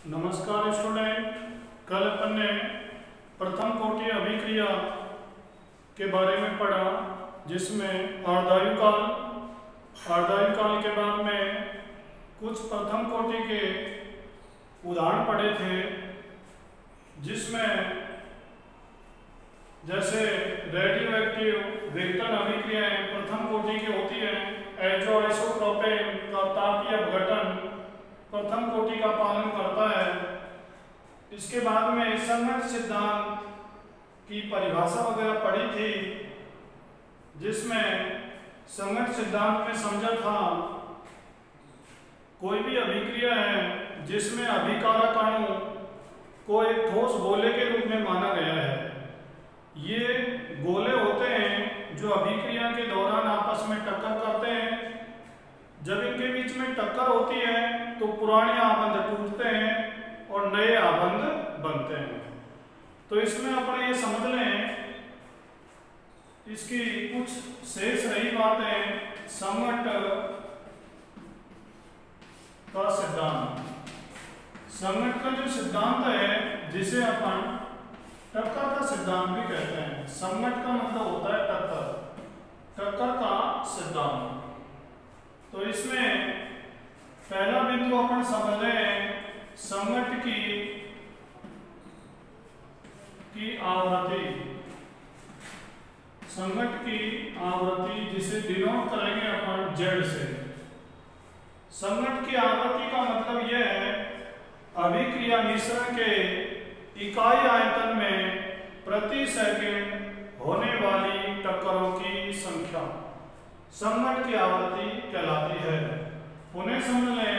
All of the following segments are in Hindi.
नमस्कार स्टूडेंट, कल अपन ने प्रथम कोटि अभिक्रिया के बारे में पढ़ा, जिसमें अर्धायु काल के बाद में कुछ प्रथम कोटि के उदाहरण पढ़े थे, जिसमें जैसे रेडियो एक्टिव विघटन अभिक्रियाएं प्रथम कोटि की होती है। एजो आइसोप्रोपेन का तापीय अपघटन प्रथम कोटि का पालन करता है। इसके बाद में संगत सिद्धांत की परिभाषा वगैरह पढ़ी थी, जिसमें संगत सिद्धांत में समझा था कोई भी अभिक्रिया है जिसमें अभिकारक अणु को एक ठोस गोले के रूप में माना गया है। ये गोले होते हैं जो अभिक्रिया के दौरान आपस में टक्कर करते हैं। जब इनके बीच में टक्कर होती है तो पुराने आबंध टूटते हैं और नए आबंध बनते हैं। तो इसमें अपन ये समझ लें, इसकी कुछ शेष रही बातें। संगत का सिद्धांत, संगत का जो सिद्धांत है, जिसे अपन टक्कर का सिद्धांत भी कहते हैं। संगत का मतलब होता है टक्कर का सिद्धांत। तो इसमें पहला बिंदु अपन समझ रहे हैं संगत की आवृत्ति। संगत की आवृत्ति जिसे डिनोट करेंगे अपन जेड से। संगत की आवृत्ति का मतलब यह है अभिक्रिया मिश्रण के इकाई आयतन में प्रति सेकंड होने वाली टक्करों की संख्या संगत की आवृत्ति कहलाती है। पुनः समझ लें,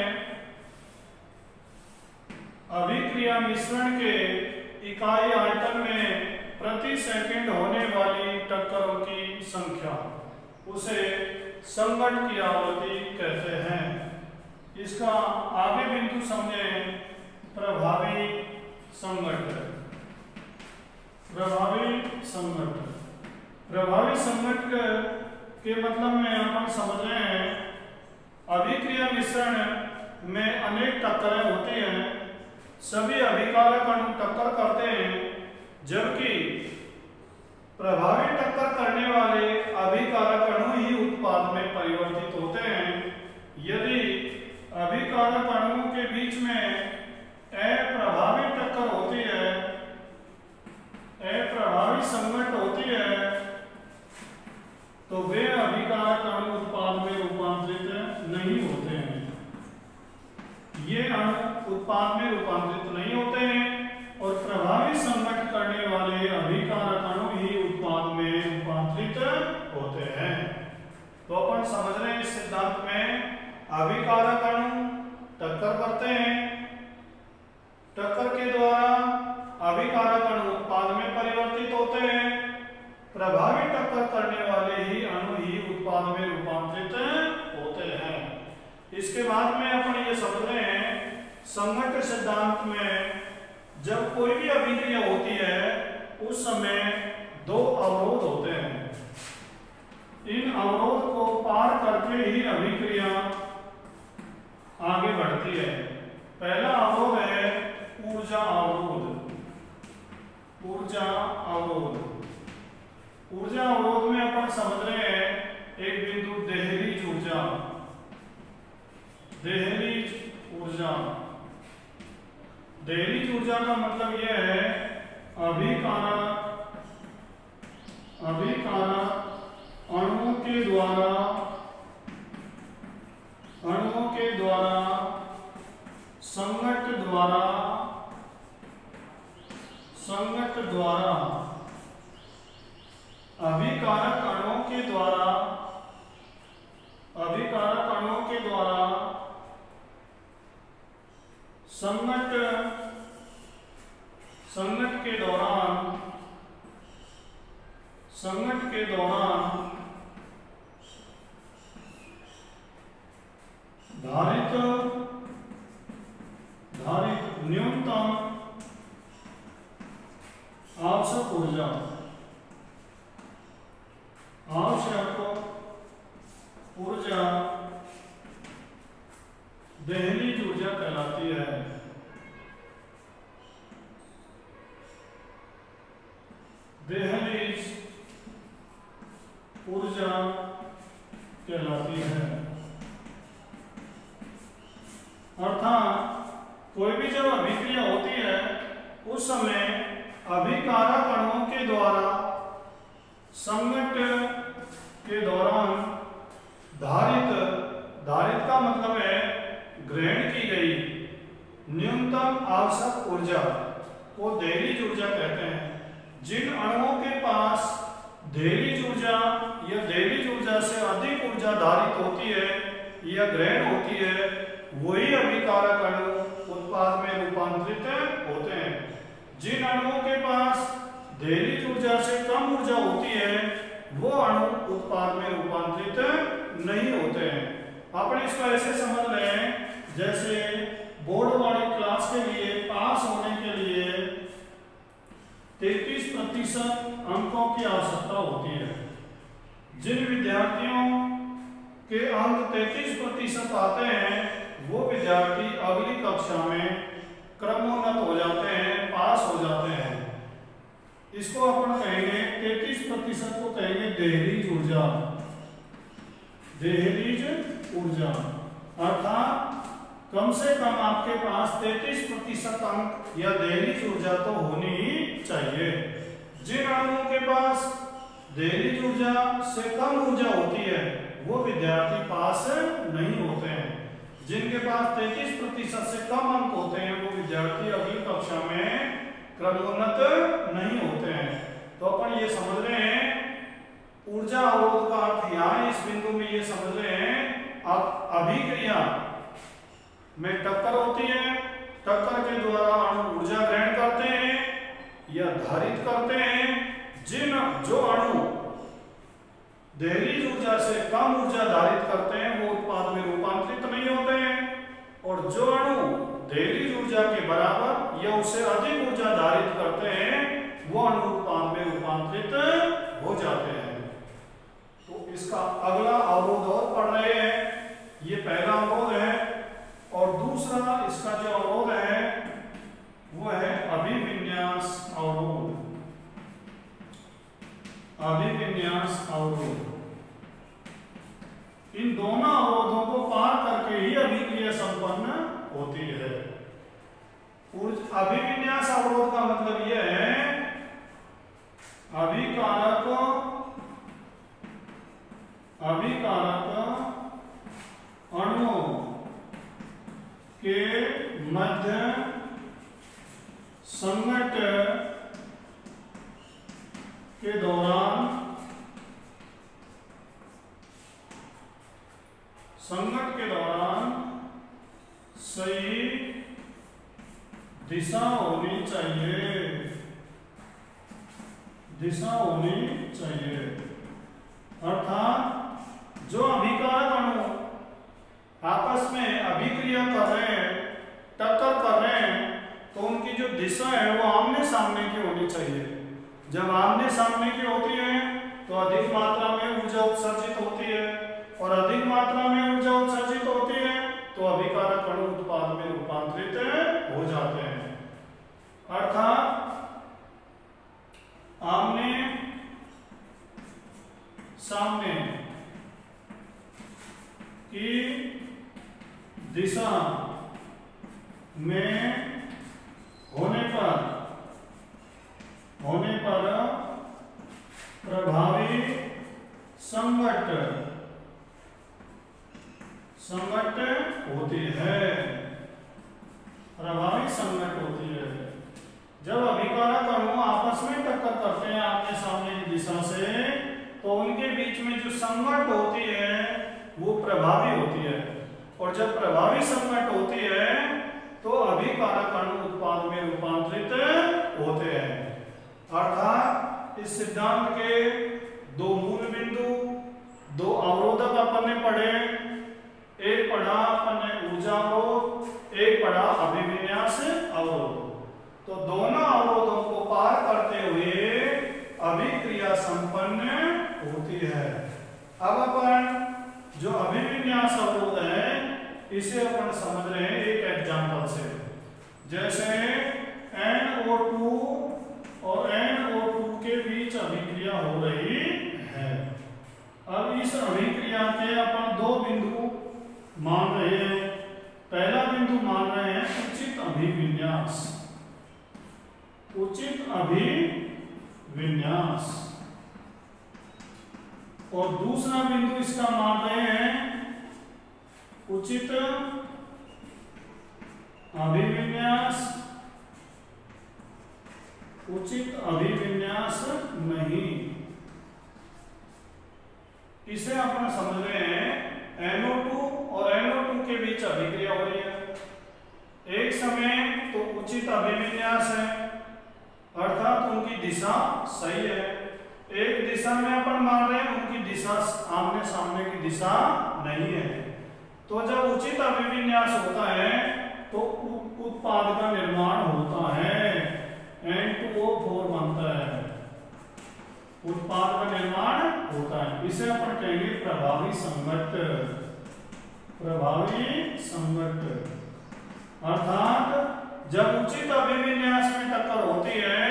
अभिक्रिया मिश्रण के इकाई आयतन में प्रति सेकंड होने वाली टक्करों की संख्या, उसे संगत की आवृत्ति कहते हैं। इसका आगे बिंदु समझें, प्रभावी संगत। प्रभावी संगत के मतलब में अपन समझ रहे हैं अभिक्रिया मिश्रण में अनेक टक्करें होती हैं। सभी अभिकारक अणु टक्कर करते हैं, जबकि प्रभावी टक्कर करने वाले अभिकारक अणु ही उत्पाद में परिवर्तित होते हैं। यदि अभिकारक अणुओं के बीच में अप्रभावी टक्कर होती है, अप्रभावी संगत होती है, तो वे अभिकारक अणु उत्पाद में रूपांतरित नहीं होते हैं। ये अणु उत्पाद में रूपांतरित नहीं होते हैं और प्रभावी संगत करने वाले अभिकारक अणु ही उत्पाद में रूपांतरित होते हैं। तो अपन समझ रहे हैं इस सिद्धांत में अभिकारक अणु टक्कर करते हैं, टक्कर के द्वारा अभिकारक अणु उत्पाद में परिवर्तित होते हैं। प्रभावी टक्कर करने वाले ही अणु ही उत्पाद में रूपांतरित होते हैं। इसके बाद में अपन ये समझ रहे हैं संगत सिद्धांत में जब कोई भी अभिक्रिया होती है उस समय दो अवरोध होते हैं। इन अवरोध को पार करके ही अभिक्रिया आगे बढ़ती है। पहला अवरोध है ऊर्जा अवरोध। ऊर्जा अवरोध में अपन समझ रहे हैं एक बिंदु देहलीज ऊर्जा। देहलीज ऊर्जा का मतलब यह है अभिकारक अणुओं के द्वारा संगत द्वारा अभिकारक अणुओं के द्वारा संगत के दौरान धारित न्यूनतम आवश्यक ऊर्जा देहलीज ऊर्जा कहलाती है। कहलाती है। अर्थात कोई भी जब अभिक्रिया होती है उस समय अभिकारक अणुओं के द्वारा संघट्ट के दौरान धारित का मतलब है ग्रहण की गई न्यूनतम आवश्यक ऊर्जा को दहलीज ऊर्जा कहते हैं। जिन अणुओं के पास दहलीज ऊर्जा या दहलीज ऊर्जा से अधिक ऊर्जा धारित होती है या ग्रहण होती है वही अभिकारक अणु उत्पाद में रूपांतरित होते हैं। जिन अणुओं के पास दहलीज ऊर्जा से कम ऊर्जा होती है वो अणु उत्पाद में रूपांतरित नहीं होते हैं। अपन इसको ऐसे समझ रहे हैं जैसे बोर्ड वाली क्लास के लिए पास होने के लिए 33% अंकों की आवश्यकता होती है। जिन विद्यार्थियों के अंक 33% आते हैं वो विद्यार्थी अगली कक्षा में क्रमोन्नत हो जाते हैं, पास हो जाते हैं। इसको अपन कहेंगे 33% को कहेंगे दहलीज ऊर्जा। दहलीज ऊर्जा अर्थात कम से कम आपके पास 33% अंक या दहलीज ऊर्जा तो होनी ही चाहिए। जिन अणुओं के पास दहलीज ऊर्जा से कम ऊर्जा होती है वो विद्यार्थी पास नहीं होते हैं। जिनके पास 33% से कम अंक होते हैं वो विद्यार्थी अगली कक्षा में क्रमोन्नत नहीं होते हैं। तो अपन ये समझ रहे हैं ऊर्जा अवरोध का अर्थ यहाँ इस बिंदु में ये समझ रहे हैं अब अभिक्रिया में टक्कर होती है, टक्कर के द्वारा अणु ऊर्जा ग्रहण करते हैं या धारित करते हैं। जो अणु दहलीज ऊर्जा से कम ऊर्जा धारित करते हैं वो उत्पाद में रूपांतरित नहीं होते हैं और जो अणु दहलीज ऊर्जा के बराबर या उससे अधिक ऊर्जा धारित करते हैं वो अणु उत्पाद में रूपांतरित हो जाते हैं। तो इसका अगला अवरोध और पढ़ रहे हैं। ये पहला अवरोध है और दूसरा इसका जो अवरोध है वो है अभिविन्यास अवरोध। अभिविन्यास अवरोध, इन दोनों अवरोधों को पार करके ही अभिक्रिया संपन्न होती है। अभिविन्यास अवरोध का मतलब यह है अभिकारक अणुओं के मध्य संघट्ट के दौरान सही दिशा होनी चाहिए। अर्थात जो अभिकारक अणु आपस में अभिक्रिया कर रहे हैं, टक्कर कर रहे हैं, तो उनकी जो दिशा है वो आमने सामने की होनी चाहिए। जब आमने सामने की होती है तो अधिक मात्रा में ऊर्जा उत्सर्जित होती है और अधिक मात्रा में ऊर्जा उत्सर्जित होती है तो अभिकारक अणु उत्पाद में रूपांतरित हो जाते हैं। अर्थात आमने सामने की दिशा में होने पर प्रभावी संघट्ट होती है। प्रभावी संघट्ट होती है। जब अभिकारक अणु आपस में टक्कर करते हैं आमने सामने की दिशा से तो उनके बीच में जो संघट्ट होती है वो प्रभावी होती है और जब प्रभावी संघट्ट होती है तो अभिकारक अणु उत्पाद में रूपांतरित होते हैं। अर्थात इस सिद्धांत के दो मूल बिंदु, दो अवरोधक अपन ने पढ़े। एक पढ़ा अपन ने ऊर्जा अवरोध, एक पढ़ा अभिविन्यास अवरोध। तो दोनों अवरोधों को पार करते हुए अभिक्रिया संपन्न होती है। अब अपन जो अभिविन्यास अवरोध है इसे अपन समझ रहे हैं एक एग्जांपल से। जैसे NO2 और NO2 के बीच अभिक्रिया हो रही है। अब इस अभिक्रिया के अपन बिंदु मान रहे हैं उचित अभिविन्यास, उचित अभिविन्यास। और दूसरा बिंदु इसका मान रहे हैं उचित अभिविन्यास, उचित अभिविन्यास नहीं। इसे अपन समझ रहे हैं NO2 और NO2 के बीच अभिक्रिया हो रही है। एक समय तो उचित अभिविन्यास है, अर्थात उनकी दिशा सही है। एक दिशा में अपन मान रहे हैं उनकी दिशा आमने सामने की दिशा नहीं है। तो जब उचित अभिविन्यास होता है तो उत्पाद का निर्माण होता है, N2O4 बनता है, उत्पाद का निर्माण होता है। इसे अपन कहेंगे प्रभावी संगत, प्रभावी संगत। अर्थात जब उचित अभिविन्यास में टक्कर होती है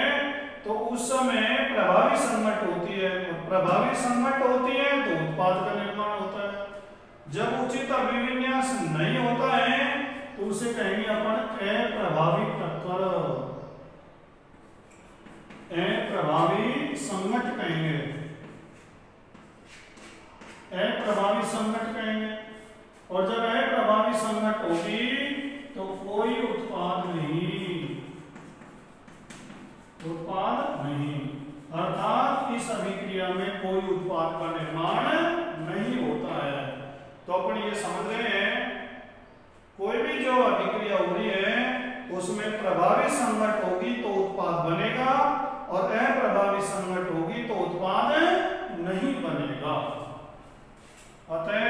तो उस समय प्रभावी संगत होती है, और प्रभावी संगत होती है तो उत्पाद का निर्माण होता है। जब उचित अभिविन्यास नहीं होता है तो उसे कहेंगे अपन अप्रभावी टक्कर, अप्रभावी संगत कहेंगे, अप्रभावी संगत कहेंगे। और जब अप्रभावी संगत होगी तो कोई उत्पाद नहीं, उत्पाद नहीं, अर्थात इस अभिक्रिया में कोई उत्पाद का निर्माण नहीं होता है। तो अपन ये समझ रहे हैं कोई भी जो अभिक्रिया हो रही है उसमें प्रभावी संगत होगी तो उत्पाद बनेगा, और अप्रभावी संगत होगी तो उत्पाद नहीं बनेगा। अतः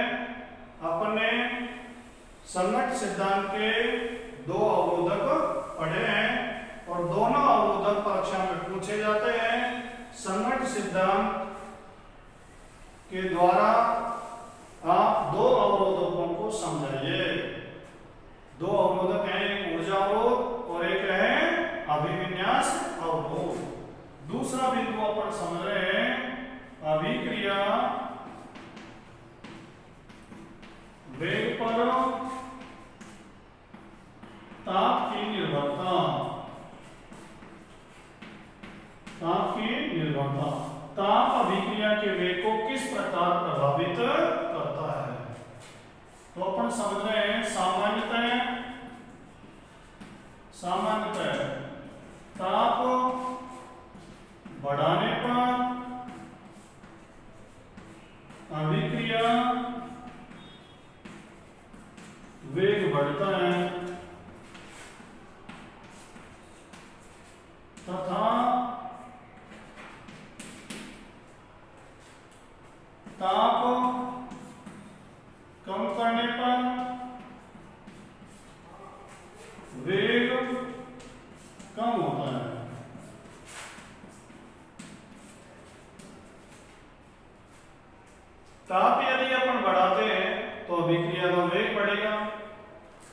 अपने संगत सिद्धांत के दो अवरोधक पढ़े हैं और दोनों अवरोधक परीक्षा में पूछे जाते हैं। संगत सिद्धांत के द्वारा आप दो अवरोधकों को समझाइए। दो अवरोधक हैं, एक ऊर्जा अवरोध और एक है अभिविन्यास अवरोध। दूसरा बिंदु अपन समझ रहे हैं अभिक्रिया वेग पर ताप की निर्भरता, ताप की निर्भरता। ताप अभिक्रिया के वेग को किस प्रकार प्रभावित करता है? तो अपन समझ रहे हैं सामान्यतः ताप बढ़ाने पर अभिक्रिया वेग बढ़ता है तथा ताप कम करने पर वेग कम होता है। ताप यदि अपन बढ़ाते हैं तो अभिक्रिया का वेग बढ़ेगा,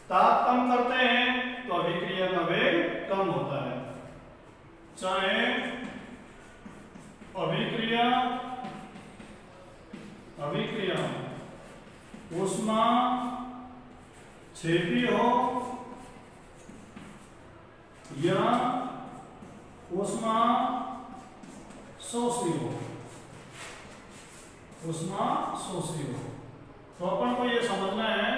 ताप कम करते हैं तो अभिक्रिया का वेग कम होता है। चाहे अभिक्रिया ऊष्मा छेपी हो या ऊष्मा शोषी हो, ऊष्मा शोषी हो। तो अपन को ये समझना है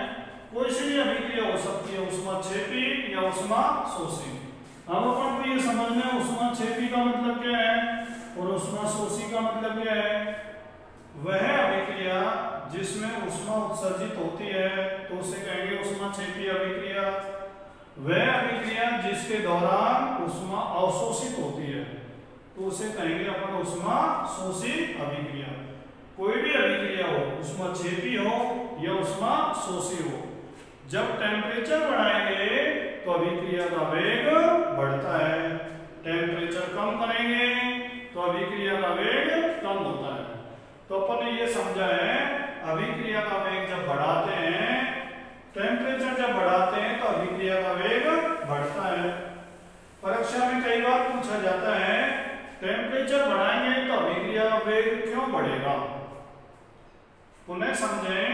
कोई सी भी अभिक्रिया हो सकती है, ऊष्मा छेपी या ऊष्मा शोषी। अब अपन को ये समझना है ऊष्मा छेपी का मतलब क्या है और ऊष्मा शोषी का मतलब क्या है। वह अभिक्रिया जिसमें ऊष्मा उत्सर्जित होती है तो उसे कहेंगे ऊष्मा छेपी अभिक्रिया। वह अभिक्रिया जिसके दौरान ऊष्मा अवशोषित होती है तो उसे कहेंगे अपन ऊष्मा शोषी अभिक्रिया। कोई भी अभिक्रिया हो, ऊष्मा छेपी हो या ऊष्मा शोषी हो, जब टेम्परेचर बढ़ाएंगे तो अभिक्रिया का वेग बढ़ता है, टेम्परेचर कम करेंगे तो अभिक्रिया का वेग कम होता है। तो अपन ने ये समझा है अभिक्रिया का वेग जब बढ़ाते हैं, टेम्परेचर जब बढ़ाते हैं तो अभिक्रिया का वेग बढ़ता है। परीक्षा में कई बार पूछा जाता है टेम्परेचर बढ़ाएंगे तो अभिक्रिया का वेग क्यों बढ़ेगा। पुनः समझें,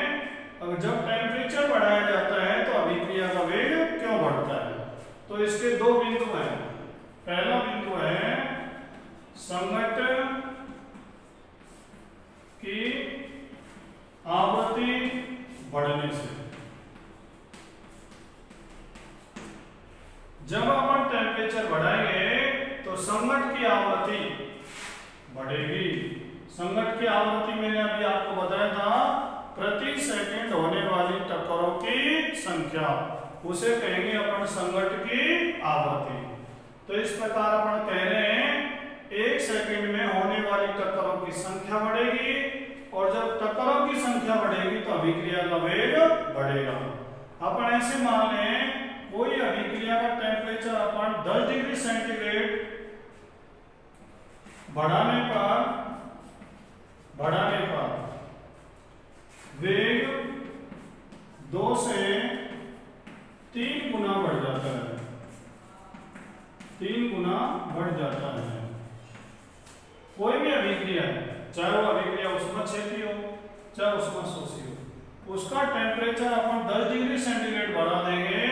अगर जब टेम्परेचर बढ़ाया जाता है तो अभिक्रिया का वेग जब अपन टेम्परेचर बढ़ाएंगे तो संघट्ट की आवृत्ति बढ़ेगी। संघट्ट की आवृत्ति मैंने अभी आपको बताया था, प्रति सेकंड होने वाली टक्करों की संख्या, उसे कहेंगे अपन संघट्ट की आवृत्ति। तो इस प्रकार अपन कह रहे हैं 1 सेकंड में होने वाली टक्करों की संख्या बढ़ेगी, और जब टक्करों की संख्या बढ़ेगी तो अभिक्रिया का वेग बढ़ेगा। अपन ऐसे मान लें कोई अभिक्रिया का टेम्परेचर अपन 10 डिग्री सेंटीग्रेड बढ़ाने पर वेग 2 से 3 गुना बढ़ जाता है, 3 गुना बढ़ जाता है। कोई भी अभिक्रिया है, चाहे वो अभिक्रिया ऊष्मक्षेपी हो चाहे ऊष्मशोषी हो, उसका टेम्परेचर अपन 10 डिग्री सेंटीग्रेड बढ़ा देंगे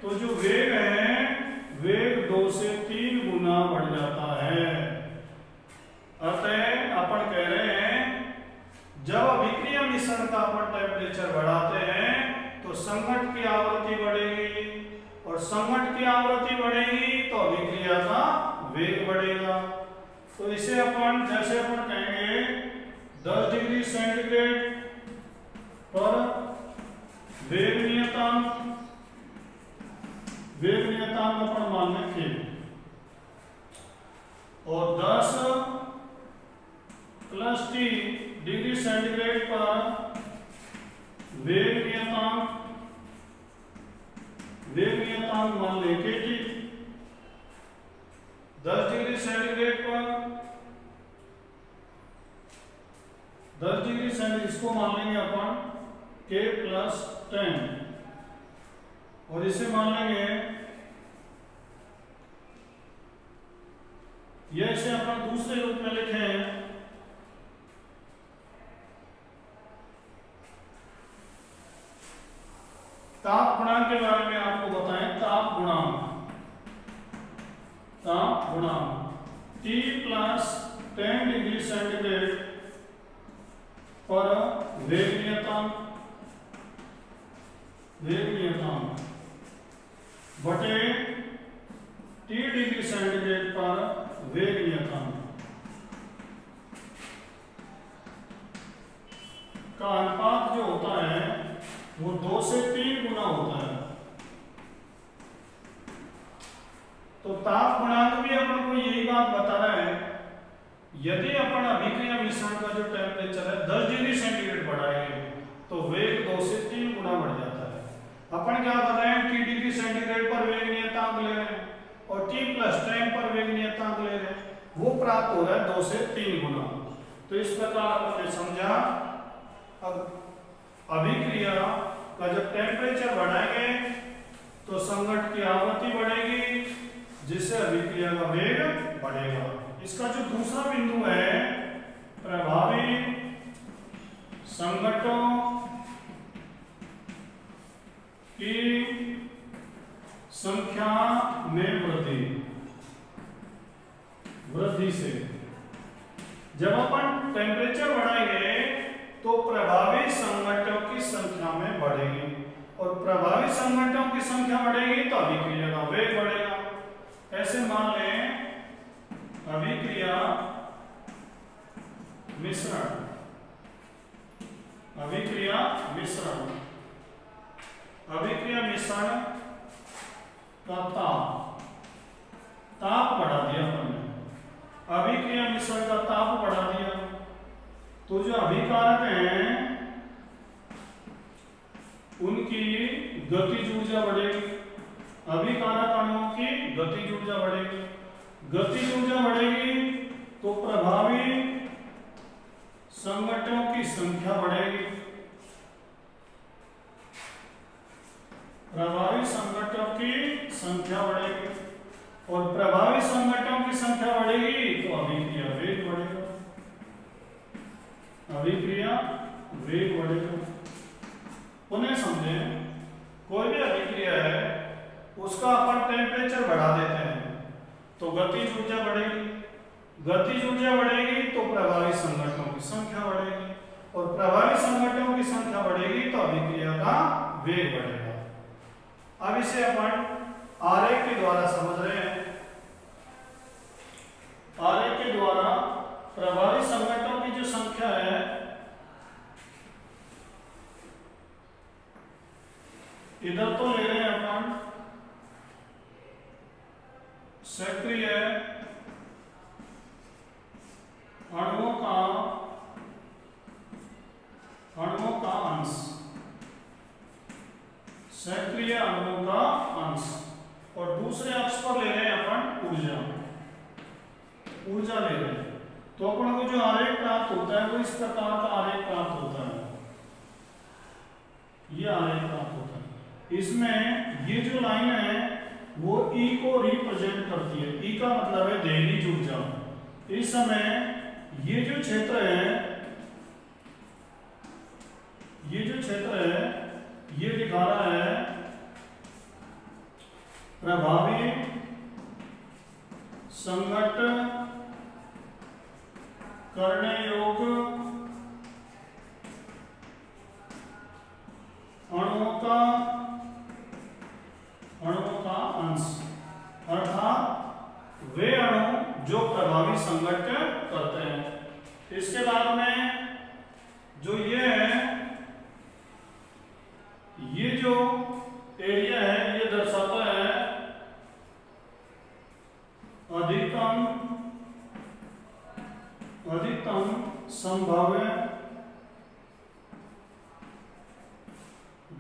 तो जो वेग है वेग 2 से 3 गुना बढ़ जाता है। अतः अपन कह रहे हैं जब अभिक्रिया मिश्रण का अपन टेम्परेचर बढ़ाते हैं तो संघट्ट की आवृत्ति बढ़ेगी, और संघट्ट की आवृत्ति बढ़ेगी तो अभिक्रिया का वेग बढ़ेगा। तो इसे अपन जैसे अपन कहेंगे 10 डिग्री सेंटीग्रेड पर वेग नियतांक अपन मान लें, और 10 + T डिग्री सेंटीग्रेड पर वेग नियतांक मान लेंगे कि 10 डिग्री सेंटीग्रेड पर 10 डिग्री सेंटीग्रेड इसको मान लेंगे अपन K + 10, और इसे मान लेंगे यह, इसे अपन दूसरे रूप में लिखें ताप गुणांक के बारे में आपको बताएं। ताप गुणांक T + 10 डिग्री सेंटीग्रेड पर वेग नियतांक बटे T डिग्री सेंटीग्रेड पर वेग नियतांक का अनुपात जो होता है वो 2 से 3 गुना होता है। तो ताप गुणांक भी अपन को यही बात बता रहा है, यदि अपन अभिक्रिया मिश्रण का जो टेम्परेचर है 10 डिग्री सेंटीग्रेड बढ़ाएंगे तो वेग 2 से 3 गुना बढ़ जाता है। अपन क्या कर रहे हैं, T डिग्री सेंटीग्रेड पर वेग नियतांक ले रहे हैं और T + 10 पर वेग नियतांक ले रहे हैं, वो प्राप्त हो रहा है 2 से 3 गुना। तो इस प्रकार आपने समझा, अब अभिक्रिया का जब टेम्परेचर बढ़ाएंगे तो संघट्ट की आवृत्ति बढ़ेगी, जिससे अभिक्रिया का वेग बढ़ेगा। इसका जो दूसरा बिंदु है, प्रभावी संघट्टों की संख्या में वृद्धि से जब अपन टेम्परेचर बढ़ाएंगे तो प्रभावी संघट्टों की संख्या में बढ़ेगी, और प्रभावी संघट्टों की संख्या बढ़ेगी तो अभिक्रिया का वेग बढ़ेगा। ऐसे मान लें अभिक्रिया मिश्रण का ताप बढ़ा दिया हमने, अभिक्रिया मिश्रण का ताप बढ़ा दिया, तो जो अभिकारक हैं उनकी गतिज ऊर्जा बढ़ेगी, अभिकारक अणुओं की गतिज ऊर्जा बढ़ेगी। गतिज ऊर्जा बढ़ेगी तो प्रभावी संघट्टों की संख्या बढ़ेगी, प्रभावी संघट्टों की संख्या बढ़ेगी, और प्रभावी संघट्टों की संख्या बढ़ेगी तो अभिक्रिया वेग बढ़ेगा, अभिक्रिया वेग बढ़ेगा। पुनः समझे, कोई भी अभिक्रिया है उसका अपन टेम्परेचर बढ़ा देते हैं तो गतिज ऊर्जा बढ़ेगी, गतिज ऊर्जा बढ़ेगी तो प्रभावी संघट्टों की संख्या बढ़ेगी, और प्रभावी संघट्टों की संख्या बढ़ेगी तो अभिक्रिया का वेग बढ़ेगा। अब इसे अपन आरेख के द्वारा समझ रहे हैं। आरेख के द्वारा प्रभावी संगठनों की जो संख्या है इधर तो ले रहे हैं अपन सक्रिय अणुओं का अंश, सक्रिय अणुओं का अंश, और दूसरे अक्ष पर ले रहे हैं अपन ऊर्जा ले रहे हैं। तो अपन को जो आरेख प्राप्त होता है वो इस प्रकार का आरेख प्राप्त होता है, ये आरेख प्राप्त होता है। इसमें ये जो लाइन है वो E को रिप्रेजेंट करती है। E का मतलब है दहलीज ऊर्जा। इस समय ये जो क्षेत्र है ये दिखा रहा है प्रभावी संघट करने योग्य अणुओं का अंश, अर्थात वे अणु जो प्रभावी संघट करते हैं। इसके बाद में जो ये है, ये जो एरिया है ये दर्शाता है अधिकतम संभाव्य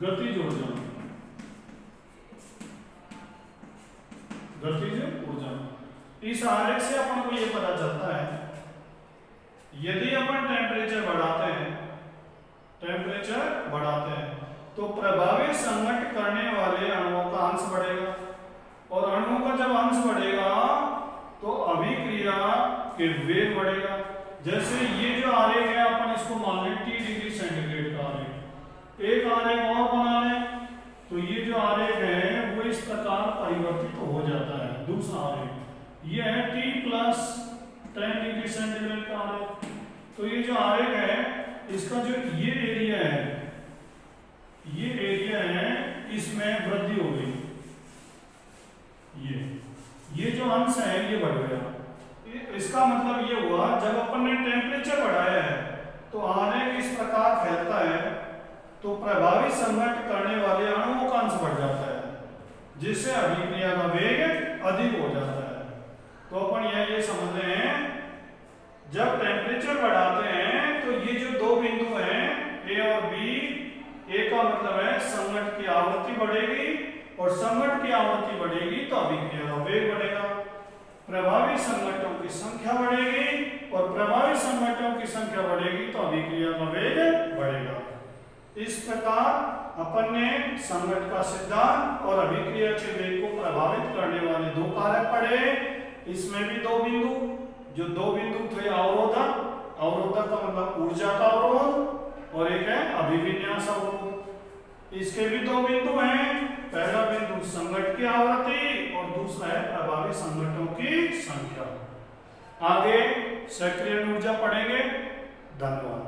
गतिज ऊर्जा। इस आरेख से अपन को ये पता चलता है यदि अपन टेम्परेचर बढ़ाते हैं तो प्रभावी संघट करने वाले अणुओं का अंश बढ़ेगा, और अणुओं का जब अंश बढ़ेगा तो अभिक्रिया के वेग बढ़ेगा। जैसे ये जो आरेख है अपन इसको मान लें T डिग्री सेंटीग्रेड का आरेख। एक आरेख और बना लें तो ये जो आरेख है वो इस प्रकार परिवर्तित हो जाता है। दूसरा आरेख ये है T+10 डिग्री सेंटीग्रेड का आरेख। तो ये जो आरेख है इसका जो ये एरिया है इसमें वृद्धि हो गई, ये जो अंश है ये बढ़ गया। इसका मतलब ये हुआ जब अपन ने टेम्परेचर बढ़ाया है तो आरेख इस प्रकार फैलता है तो प्रभावी संघट करने वाले अणुओं का अंश बढ़ जाता है, जिससे अभिक्रिया का वेग अधिक हो जाता है। तो अपन ये समझ रहे हैं जब टेम्परेचर बढ़ाते हैं तो ये जो दो बिंदु हैं A और B, A का मतलब है संघट की आवृत्ति बढ़ेगी और संघट की आवृत्ति बढ़ेगी तो अभिक्रिया का वेग बढ़ेगा। प्रभावी संघटों की संख्या बढ़ेगी और प्रभावी संघटों की संख्या बढ़ेगी तो अभिक्रिया का वेग बढ़ेगा। इस प्रकार अपन ने संघट का सिद्धांत और अभिक्रिया के वेग को प्रभावित करने वाले दो कारक पढ़े। इसमें भी दो बिंदु थे अवरोधक का मतलब ऊर्जा का अवरोध, और एक है अभिविन्यास अवरोध। इसके भी दो बिंदु हैं, पहला बिंदु संघट की आवृत्ति और दूसरा है प्रभावी संघटों की संख्या। आगे सक्रिय ऊर्जा पढ़ेंगे। धन्यवाद।